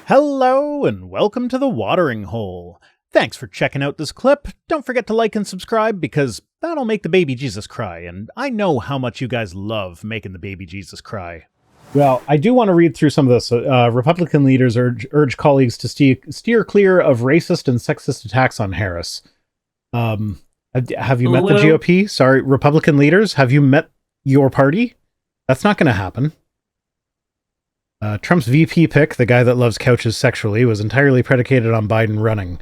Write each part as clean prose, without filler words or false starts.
Hello and welcome to the Watering Hole. Thanks for checking out this clip. Don't forget to like and subscribe because that'll make the baby Jesus cry, and I know how much you guys love making the baby Jesus cry. Well, I do want to read through some of this. Republican leaders urge colleagues to steer clear of racist and sexist attacks on Harris. Have you met the GOP? Sorry, Republican leaders, have you met your party? That's not going to happen. Trump's VP pick, the guy that loves couches sexually, was entirely predicated on Biden running.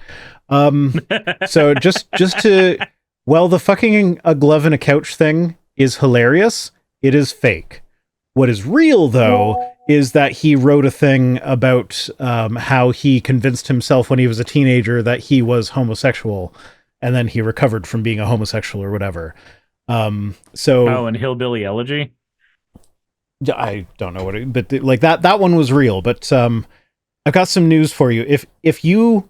So just to, well, the fucking a glove and a couch thing is hilarious. It is fake. What is real, though, is that he wrote a thing about how he convinced himself when he was a teenager that he was homosexual, and then he recovered from being a homosexual or whatever. And Hillbilly Elegy? I don't know but like that one was real. But I've got some news for you. If you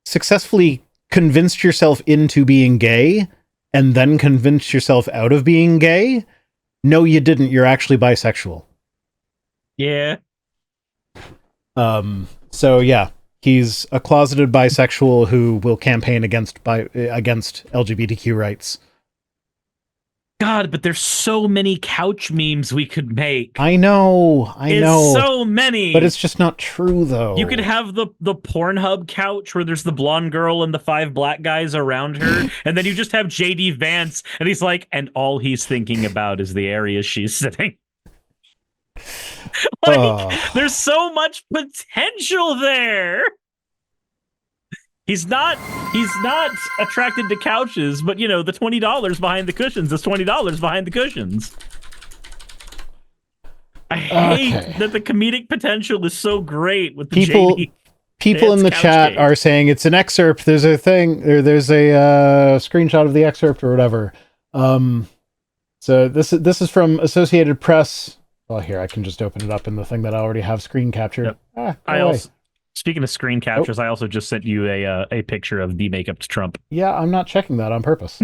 successfully convinced yourself into being gay and then convinced yourself out of being gay, no, you didn't. You're actually bisexual. Yeah. So yeah, he's a closeted bisexual who will campaign against LGBTQ rights. God, but there's so many couch memes we could make. I know. So many. But it's just not true, though. You could have the Pornhub couch where there's the blonde girl and the 5 black guys around her, and then you just have JD Vance, and he's like, and all he's thinking about is the area she's sitting. There's so much potential there. He's not attracted to couches, but the $20 behind the cushions is $20 behind the cushions. I hate that the comedic potential is so great with the JD. People in the chat are saying it's an excerpt. There's a thing, or there's a screenshot of the excerpt or whatever. So this is from Associated Press. Well, here I can just open it up in the thing that I already have screen captured. Yep. Speaking of screen captures, I also just sent you a picture of the makeup to Trump. Yeah, I'm not checking that on purpose.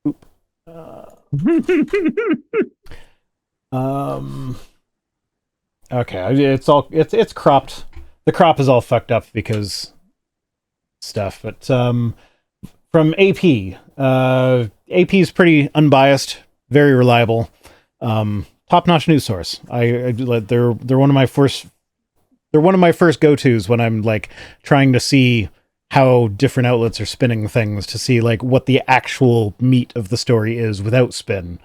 Oop. Okay, it's cropped. The crop is all fucked up because stuff. But from AP, AP is pretty unbiased, very reliable. Top-notch news source. They're one of my first go-tos when I'm like trying to see how different outlets are spinning things to see like what the actual meat of the story is without spin.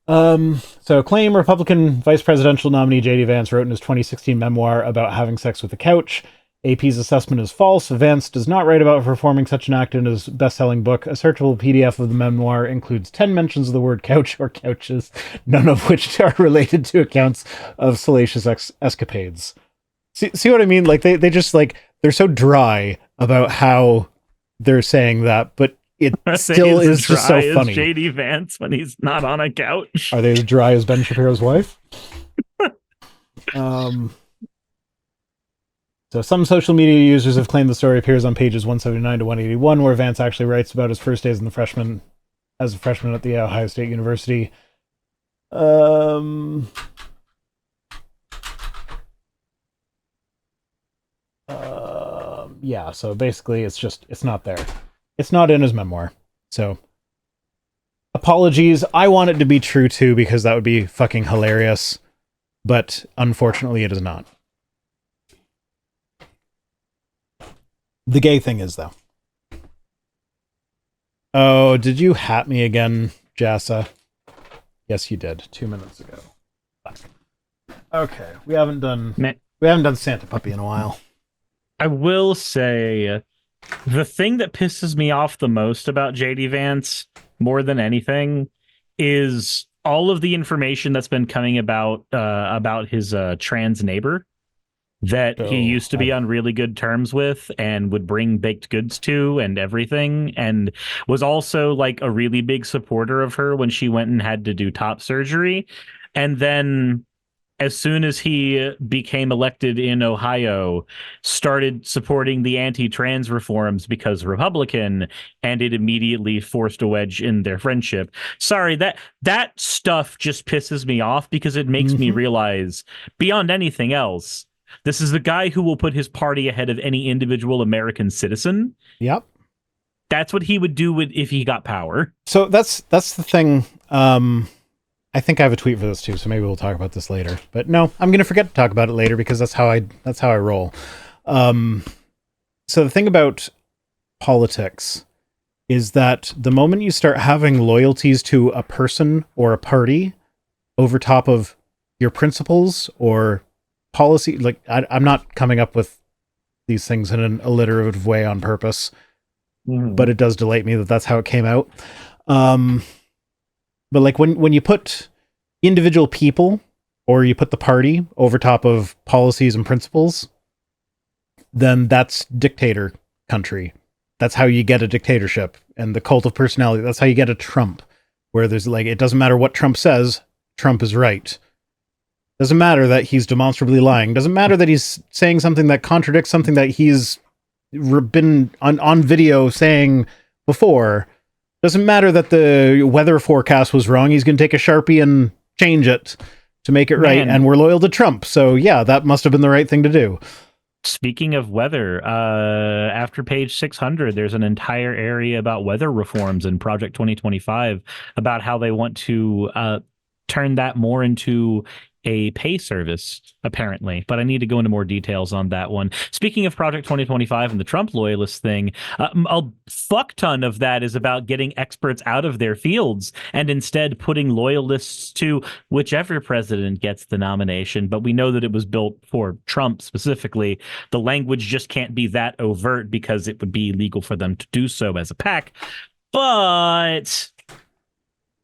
So claim Republican vice presidential nominee JD Vance wrote in his 2016 memoir about having sex with a couch. AP's assessment is false. Vance does not write about performing such an act in his best-selling book. A searchable PDF of the memoir includes 10 mentions of the word couch or couches, none of which are related to accounts of salacious escapades. See what I mean? Like they just like, they're so dry about how they're saying that, but it still is just so funny. JD Vance when he's not on a couch. Are they as dry as Ben Shapiro's wife? So some social media users have claimed the story appears on pages 179 to 181, where Vance actually writes about his first days as a freshman at the Ohio State University. Yeah, so basically it's not there. It's not in his memoir. So apologies. I want it to be true too, because that would be fucking hilarious. But unfortunately it is not. The gay thing is, though. Oh, did you hat me again, Jassa? Yes, you did. 2 minutes ago. Okay, we haven't done Santa Puppy in a while. I will say, the thing that pisses me off the most about JD Vance, more than anything, is all of the information that's been coming about his trans neighbor that he used to be on really good terms with and would bring baked goods to and everything, and was also like a really big supporter of her when she went and had to do top surgery. And then as soon as he became elected in Ohio, started supporting the anti-trans reforms because Republican, and it immediately forced a wedge in their friendship. Sorry, that stuff just pisses me off because it makes me realize, beyond anything else, this is the guy who will put his party ahead of any individual American citizen. Yep. That's what he would do if he got power. So that's the thing. I think I have a tweet for this too, so maybe we'll talk about this later. But no, I'm going to forget to talk about it later because that's how I roll. So the thing about politics is that the moment you start having loyalties to a person or a party over top of your principles or policy, like I'm not coming up with these things in an alliterative way on purpose, but it does delight me that that's how it came out. But like when you put individual people or you put the party over top of policies and principles, then that's dictator country. That's how you get a dictatorship and the cult of personality. That's how you get a Trump, where there's like, it doesn't matter what Trump says, Trump is right. Doesn't matter that he's demonstrably lying. Doesn't matter that he's saying something that contradicts something that he's been on video saying before. Doesn't matter that the weather forecast was wrong. He's going to take a Sharpie and change it to make it right. And we're loyal to Trump. So yeah, that must have been the right thing to do. Speaking of weather, after page 600, there's an entire area about weather reforms in Project 2025 about how they want to turn that more into a pay service, apparently. But I need to go into more details on that one. Speaking of Project 2025 and the Trump loyalist thing, a fuck ton of that is about getting experts out of their fields and instead putting loyalists to whichever president gets the nomination. But we know that it was built for Trump specifically. The language just can't be that overt because it would be illegal for them to do so as a PAC. But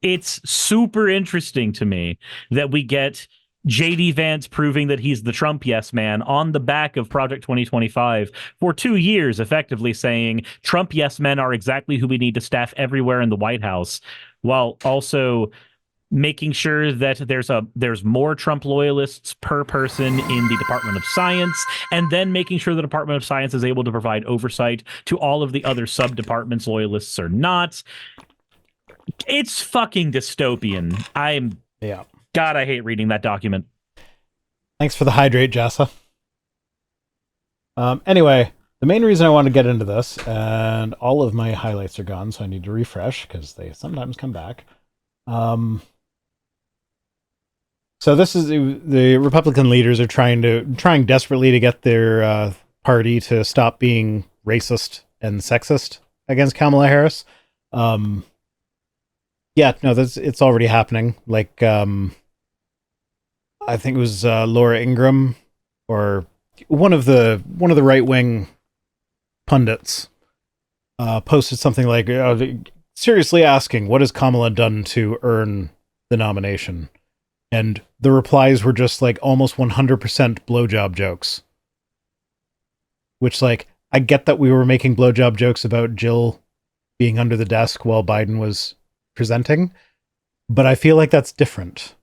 it's super interesting to me that we get JD Vance proving that he's the Trump yes man on the back of Project 2025 for 2 years, effectively saying Trump yes men are exactly who we need to staff everywhere in the White House, while also making sure that there's more Trump loyalists per person in the Department of Science, and then making sure the Department of Science is able to provide oversight to all of the other sub-departments loyalists or not. It's fucking dystopian. God, I hate reading that document. Thanks for the hydrate, Jessa. Anyway, the main reason I want to get into this, and all of my highlights are gone, so I need to refresh because they sometimes come back. So this is the Republican leaders are trying desperately to get their party to stop being racist and sexist against Kamala Harris. It's already happening. Like, I think it was Laura Ingraham or one of the right wing pundits posted something like, seriously asking, what has Kamala done to earn the nomination? And the replies were just like almost 100% blowjob jokes. Which, like, I get that we were making blowjob jokes about Jill being under the desk while Biden was presenting, but I feel like that's different.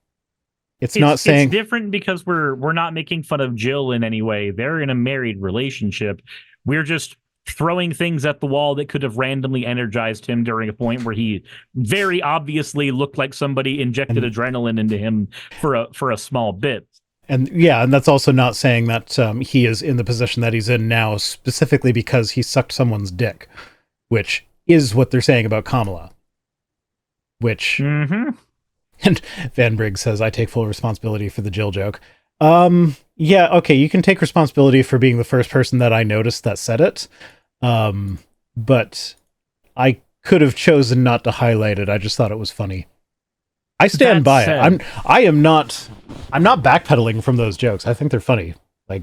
It's different because we're not making fun of Jill in any way. They're in a married relationship. We're just throwing things at the wall that could have randomly energized him during a point where he very obviously looked like somebody injected adrenaline into him for a small bit. And that's also not saying that he is in the position that he's in now specifically because he sucked someone's dick, which is what they're saying about Kamala. Which and Van Briggs says, I take full responsibility for the Jill joke. Okay, you can take responsibility for being the first person that I noticed that said it. But I could have chosen not to highlight it. I just thought it was funny. I stand by it. I'm not backpedaling from those jokes. I think they're funny. Like,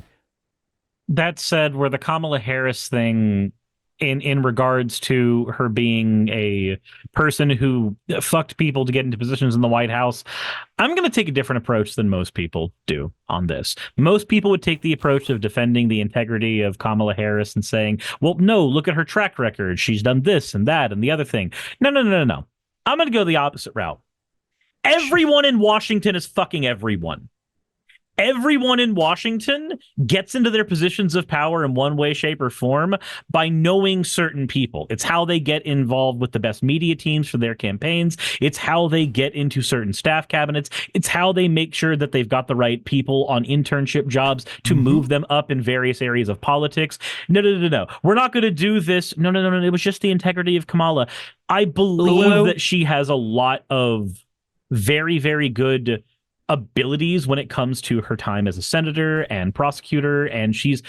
that said, where the Kamala Harris thing in regards to her being a person who fucked people to get into positions in the White House, I'm going to take a different approach than most people do on this. Most people would take the approach of defending the integrity of Kamala Harris and saying, well, no, look at her track record. She's done this and that and the other thing. No. I'm going to go the opposite route. Everyone in Washington is fucking everyone. Everyone in Washington gets into their positions of power in one way, shape, or form by knowing certain people. It's how they get involved with the best media teams for their campaigns. It's how they get into certain staff cabinets. It's how they make sure that they've got the right people on internship jobs to move them up in various areas of politics. No. We're not going to do this. No. It was just the integrity of Kamala. I believe that she has a lot of very, very good abilities when it comes to her time as a senator and prosecutor, and she's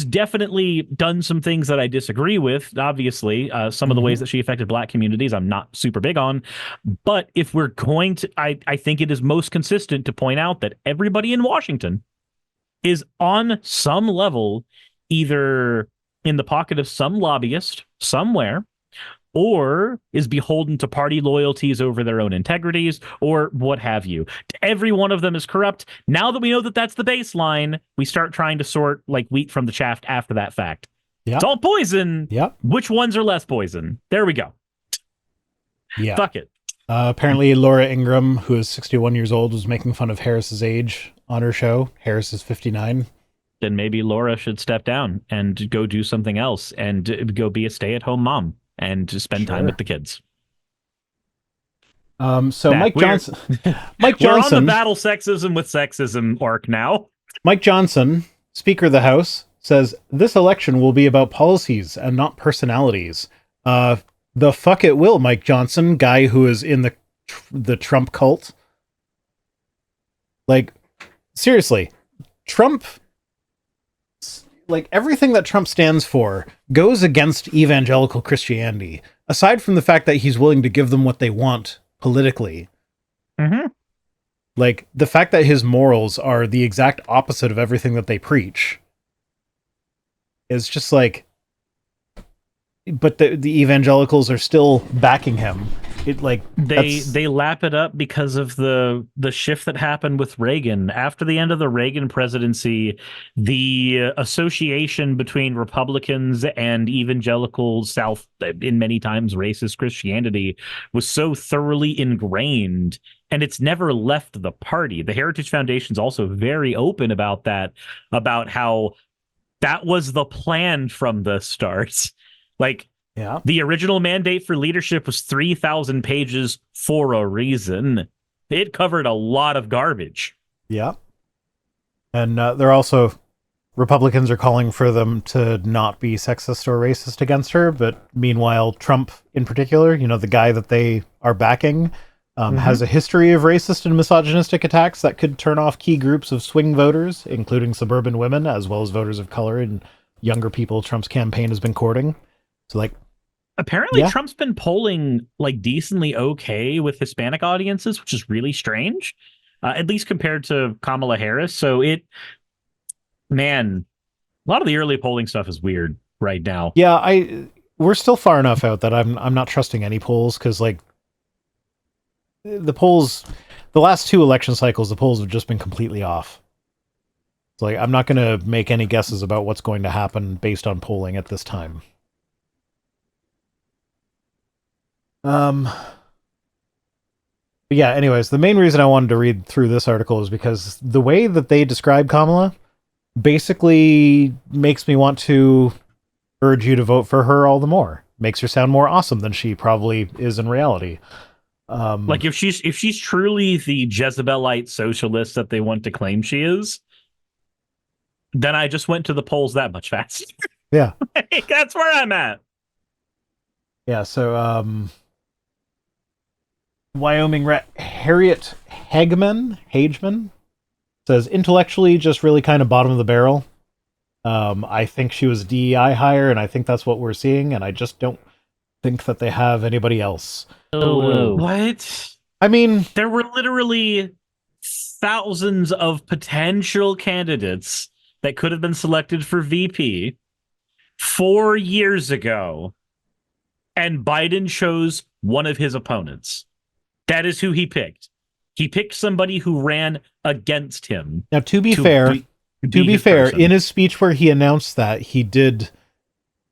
definitely done some things that I disagree with. Obviously, some of the ways that she affected Black communities I'm not super big on, but if we're going to, I think it is most consistent to point out that everybody in Washington is on some level either in the pocket of some lobbyist somewhere, or is beholden to party loyalties over their own integrities, or what have you. Every one of them is corrupt. Now that we know that that's the baseline, we start trying to sort like wheat from the chaff after that fact. It's all poison. Which ones are less poison? There we go. Fuck it. Apparently, Laura Ingraham, who is 61 years old, was making fun of Harris's age on her show. Harris is 59. Then maybe Laura should step down and go do something else and go be a stay-at-home mom and to spend time with the kids. So Mike Johnson, we're on the battle sexism with sexism arc now. Mike Johnson, Speaker of the House, says this election will be about policies and not personalities. The fuck it will, Mike Johnson, guy who is in the Trump cult. Like, seriously, Trump, like everything that Trump stands for goes against evangelical Christianity, aside from the fact that he's willing to give them what they want politically. Like the fact that his morals are the exact opposite of everything that they preach is just like, but the evangelicals are still backing him. It like they lap it up because of the shift that happened with Reagan. After the end of the Reagan presidency, the association between Republicans and evangelicals, South in many times racist Christianity, was so thoroughly ingrained, and it's never left the party. The Heritage Foundation's also very open about that, about how that was the plan from the start. Like, the original mandate for leadership was 3,000 pages for a reason. It covered a lot of garbage. Yeah. And they're also, Republicans are calling for them to not be sexist or racist against her. But meanwhile, Trump in particular, you know, the guy that they are backing, has a history of racist and misogynistic attacks that could turn off key groups of swing voters, including suburban women, as well as voters of color and younger people Trump's campaign has been courting. So, like, apparently Trump's been polling like decently okay with Hispanic audiences, which is really strange, at least compared to Kamala Harris. So a lot of the early polling stuff is weird right now. Yeah, we're still far enough out that I'm not trusting any polls, because like the polls, the last two election cycles, the polls have just been completely off. So like I'm not going to make any guesses about what's going to happen based on polling at this time. But yeah, anyways, the main reason I wanted to read through this article is because the way that they describe Kamala basically makes me want to urge you to vote for her all the more. Makes her sound more awesome than she probably is in reality. Like if she's truly the Jezebelite socialist that they want to claim she is, then I just went to the polls that much faster. Yeah. That's where I'm at. Yeah, so Wyoming Harriet Hageman says, intellectually, just really kind of bottom of the barrel. I think she was a DEI hire, and I think that's what we're seeing, and I just don't think that they have anybody else. What? I mean, there were literally thousands of potential candidates that could have been selected for VP 4 years ago, and Biden chose one of his opponents. That is who he picked. He picked somebody who ran against him. Now, to be fair, in his speech where he announced that, he did,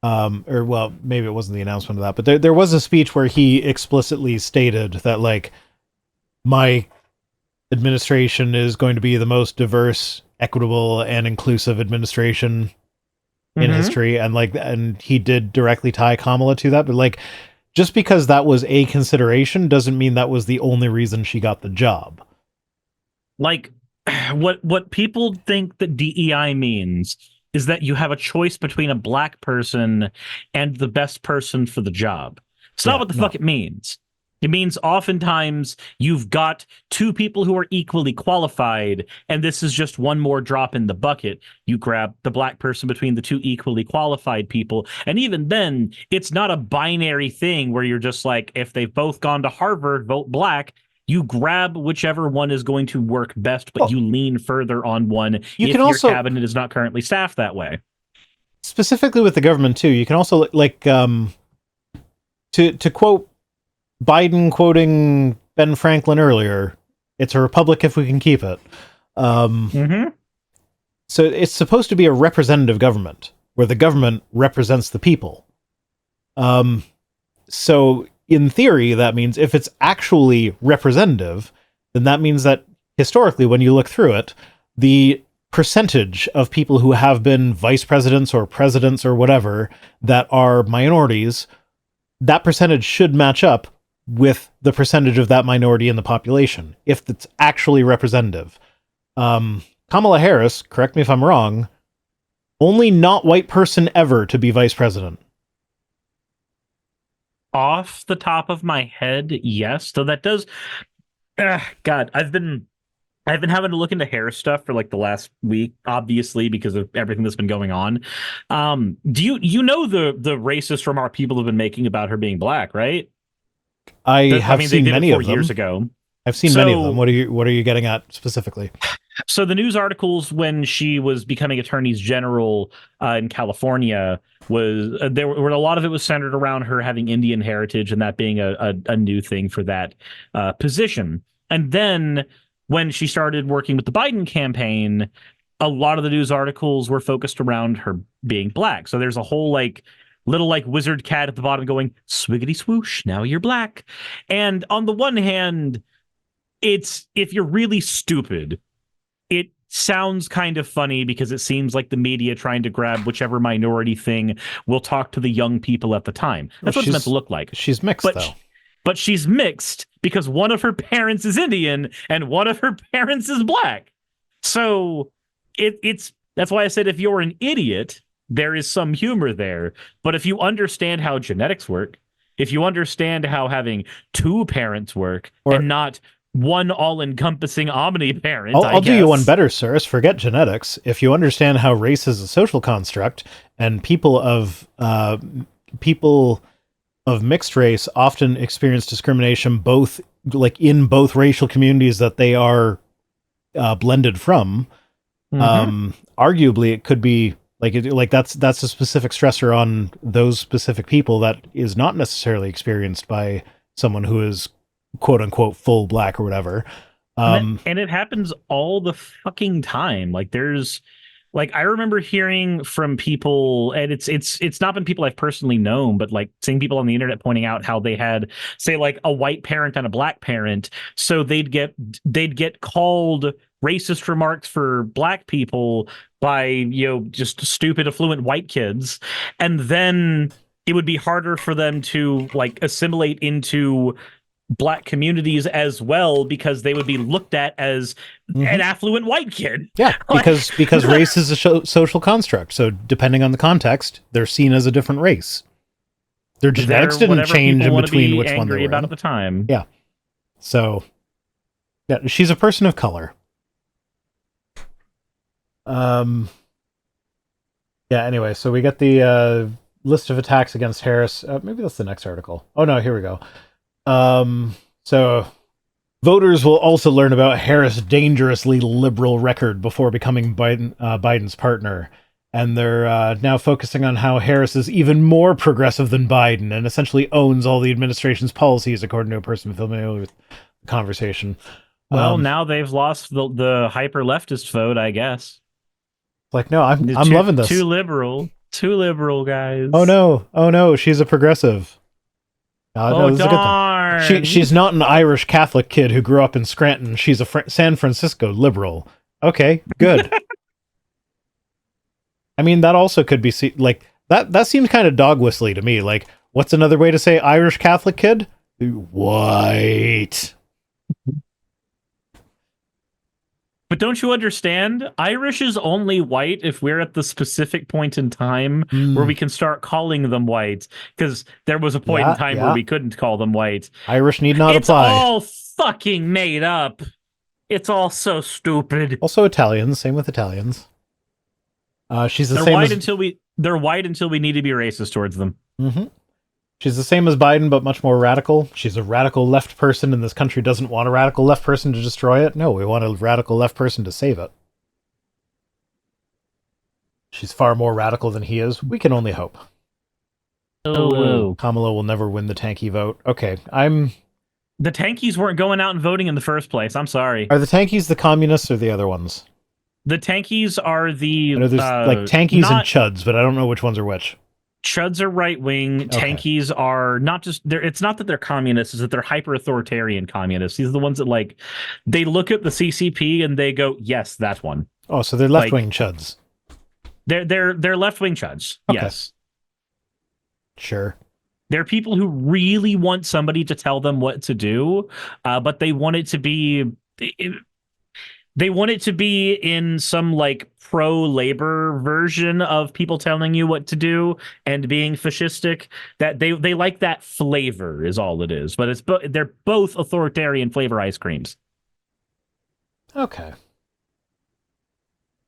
or well, maybe it wasn't the announcement of that, but there was a speech where he explicitly stated that, like, my administration is going to be the most diverse, equitable, and inclusive administration in history, and he did directly tie Kamala to that, but like, just because that was a consideration doesn't mean that was the only reason she got the job. Like, what people think that DEI means is that you have a choice between a black person and the best person for the job. It's not what the fuck it means. It means oftentimes you've got two people who are equally qualified, and this is just one more drop in the bucket. You grab the black person between the two equally qualified people, and even then, it's not a binary thing where you're just like, if they've both gone to Harvard, vote black. You grab whichever one is going to work best, but you lean further on one if your cabinet is not currently staffed that way. Specifically with the government, too, you can also, like, to quote Biden quoting Ben Franklin earlier, it's a republic if we can keep it. So it's supposed to be a representative government where the government represents the people. So in theory, that means if it's actually representative, then that means that historically, when you look through it, the percentage of people who have been vice presidents or presidents or whatever that are minorities, that percentage should match up with the percentage of that minority in the population, if it's actually representative. Kamala Harris, correct me if I'm wrong, only not white person ever to be vice president. Off the top of my head, yes. So that does. God, I've been having to look into Harris stuff for like the last week, obviously because of everything that's been going on. Do you know the racist remark people have been making about her being black, right? I mean, seen many of them years ago. I've seen many of them. What are you getting at specifically? So the news articles when she was becoming attorneys general in California was there were a lot of it was centered around her having Indian heritage and that being a new thing for that position. And then when she started working with the Biden campaign, a lot of the news articles were focused around her being black. So there's a whole little wizard cat at the bottom going swiggity swoosh, now you're black. And on the one hand, it's if you're really stupid, it sounds kind of funny because it seems like the media trying to grab whichever minority thing will talk to the young people at the time. That's what it's meant to look like. She's mixed, though. But she's mixed because one of her parents is Indian and one of her parents is black. So that's why I said if you're an idiot, there is some humor there. But if you understand how genetics work, if you understand how having two parents work and not one all-encompassing omni-parent, I'll do you one better, sir. Forget genetics. If you understand how race is a social construct and people of mixed race often experience discrimination both in both racial communities that they are blended from, arguably it could be that's a specific stressor on those specific people that is not necessarily experienced by someone who is quote unquote full black or whatever. And it happens all the fucking time. There's I remember hearing from people, and it's not been people I've personally known, but seeing people on the internet pointing out how they had, say, a white parent and a black parent, so they'd get called racist remarks for black people by just stupid affluent white kids, and then it would be harder for them to assimilate into black communities as well because they would be looked at as an affluent white kid. Yeah, because race is a social construct. So depending on the context, they're seen as a different race. Their genetics didn't change in between which one they were about at the time. Yeah. So yeah, she's a person of color. Yeah, anyway, so we get the list of attacks against Harris. Maybe that's the next article. Oh no, here we go. So voters will also learn about Harris' dangerously liberal record before becoming Biden's partner. And they're now focusing on how Harris is even more progressive than Biden and essentially owns all the administration's policies, according to a person familiar with the conversation. Well, now they've lost the hyper leftist vote, I guess. No, I'm loving this. Too liberal, guys. Oh no, she's a progressive. No, this is a good thing. she's not an Irish Catholic kid who grew up in Scranton. She's a San Francisco liberal. Okay, good. I mean, that also could be like that seems kind of dog whistly to me. Like, what's another way to say Irish Catholic kid? White. But don't you understand? Irish is only white if we're at the specific point in time where we can start calling them white. Because there was a point in time where we couldn't call them white. Irish need not apply. It's all fucking made up. It's all so stupid. Also Italians. Same with Italians. She's the they're same white as... they're white until we need to be racist towards them. Mm-hmm. She's the same as Biden, but much more radical. She's a radical left person, and this country doesn't want a radical left person to destroy it. No, we want a radical left person to save it. She's far more radical than he is. We can only hope. Oh. Kamala will never win the tanky vote. Okay, The tankies weren't going out and voting in the first place. I'm sorry. Are the tankies the communists or the other ones? The tankies are the... I know there's like tankies and chuds, but I don't know which ones are which. Chuds are right wing. Okay. Tankies are not just... It's not that they're communists, it's that they're hyper-authoritarian communists. These are the ones that, like, they look at the CCP and they go, yes, that one. Oh, so they're left-wing chuds. They're left-wing chuds, okay. Yes. Sure. They're people who really want somebody to tell them what to do, but they want it to be... They want it to be in some like pro-labor version of people telling you what to do and being fascistic. That they like that flavor is all it is. But they're both authoritarian flavor ice creams. Okay.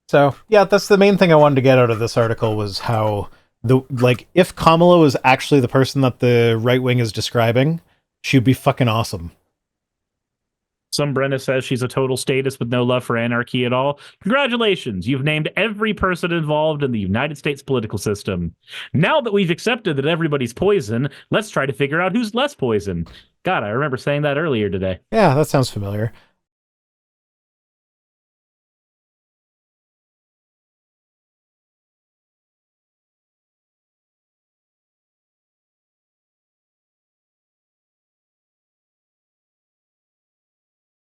So yeah, that's the main thing I wanted to get out of this article was how if Kamala was actually the person that the right wing is describing, she'd be fucking awesome. Some Brenna says she's a total statist with no love for anarchy at all. Congratulations, you've named every person involved in the United States political system. Now that we've accepted that everybody's poison, let's try to figure out who's less poison. God, I remember saying that earlier today. Yeah, that sounds familiar.